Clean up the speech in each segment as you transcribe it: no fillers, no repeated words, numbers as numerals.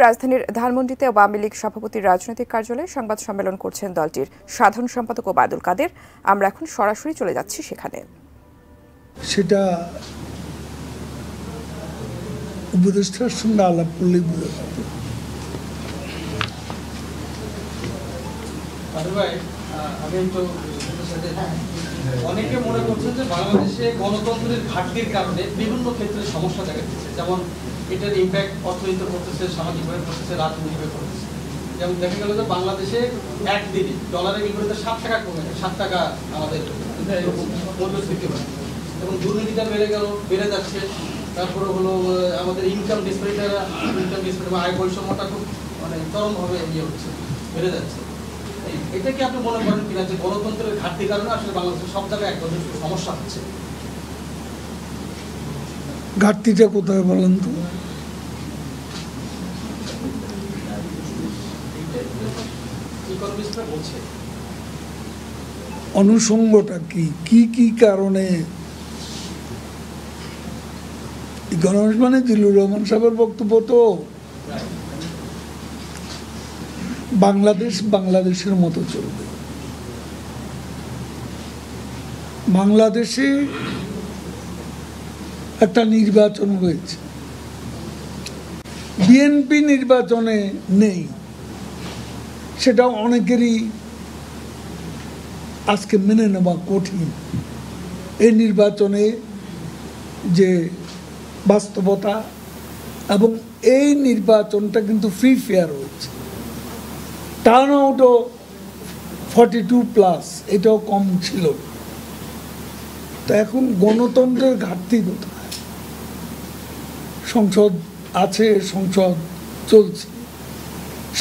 রাজধানীর ধানমন্ডিতে আওয়ামী লীগ সভাপতির রাজনৈতিক কার্যালয়ে সংবাদ সম্মেলন করছেন দলটির সাধারণ সম্পাদক ওবায়দুল কাদের। আমরা এখন সরাসরি চলে যাচ্ছি সেখানে। সেটা উপদেষ্টার সঙ্গে আলাপ করলেই বোঝা যাবে। অনেকে মনে করছেন যে বাংলাদেশে গণতন্ত্রের ঘাটতির কারণে বিভিন্ন ক্ষেত্রে সমস্যা দেখা দিচ্ছে, যেমন এটার ইম্প্যাক্ট অর্থনীতি করতেছে, সামাজিকভাবে করতেছে, রাজনৈতিকভাবে করতেছে। যেমন দেখা গেল যে বাংলাদেশে একদিনে ডলারের বিপরীতে 7 টাকা কমে যায়, 7 টাকা আমাদের মূল্যস্ফীতি হয়, এবং দুর্নীতিটা বেড়ে যাচ্ছে। তারপরে হলো আমাদের ইনকাম ডিসপ্যারিটি, আয় বৈষম্যটা খুব চরমভাবে হচ্ছে, বেড়ে যাচ্ছে। এটা কি আপনি মনে করেন কিনা যে গণতন্ত্রের ঘাটতির কারণে আসলে বাংলাদেশের সব জায়গায় এক ধরনের সমস্যা হচ্ছে? ঘাটতিটা কোথায় বলেন তো? ইকোনমিস্টরা বলছে অনুষঙ্গটা কি কি কারণে? ইকোনমিস্ট মানে জিল্লুর রহমান সাহেবের বক্তব্য তো বাংলাদেশ বাংলাদেশের মতো চলবে। বাংলাদেশে একটা নির্বাচন হয়েছে, বিএনপি নির্বাচনে নেই, সেটা অনেকেরই আজকে মেনে নেওয়া কঠিন। এই নির্বাচনে যে বাস্তবতা, এবং এই নির্বাচনটা কিন্তু ফ্রি ফেয়ার হয়েছে, টার্ন আউটও 42+, এটাও কম ছিল। তো এখন গণতন্ত্রের ঘাটতি কোথায়? সংসদ আছে, সংসদ চলছে,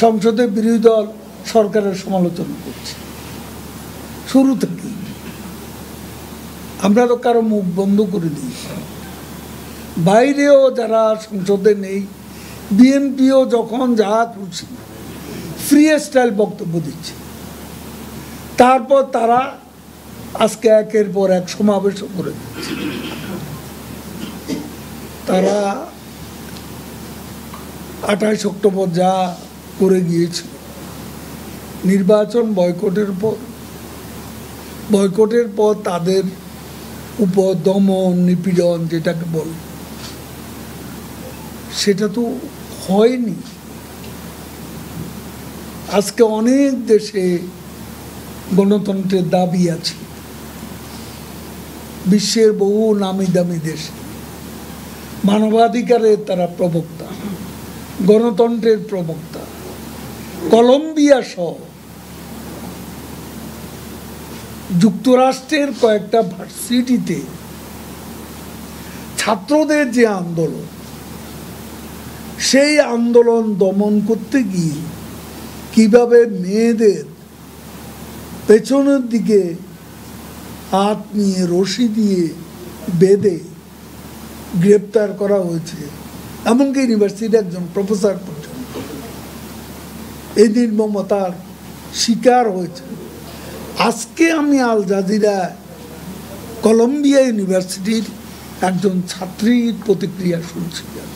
সংসদে বিরোধী দল সরকারের সমালোচনা করছে শুরু থেকে। আমরা তো কারো মুখ বন্ধ করে দিই। বাইরেও যারা সংসদে নেই, বিএনপিও যখন যা খুশি ফ্রি স্টাইল বক্তব্য দিচ্ছে। তারপর তারা আজকে একের পর এক সমাবেশও করে দিচ্ছে। তারা 28 অক্টোবর যা করে গিয়েছিল, নির্বাচন বয়কটের পর তাদের উপর দমন নিপীড়ন যেটাকে বলে, সেটা তো হয়নি। আজকে অনেক দেশে গণতন্ত্রের দাবি আছে, বিশ্বের বহু নামি দামি দেশে মানবাধিকারের তারা প্রবক্তা, গণতন্ত্রের প্রবক্তা। কলম্বিয়া সহ যুক্তরাষ্ট্রের কয়েকটা ভার্সিটিতে ছাত্রদের যে আন্দোলন, সেই আন্দোলন দমন করতে গিয়ে কিভাবে মেয়েদের পেছনের দিকে হাত নিয়ে রশি দিয়ে বেঁধে গ্রেপ্তার করা হয়েছে, এমনকি ইউনিভার্সিটির একজন প্রফেসর পর্যন্ত এই নির্মমতার শিকার হয়েছে। আজকে আমি আল জাজিরা কলম্বিয়া ইউনিভার্সিটির একজন ছাত্রীর প্রতিক্রিয়া শুনছিলাম।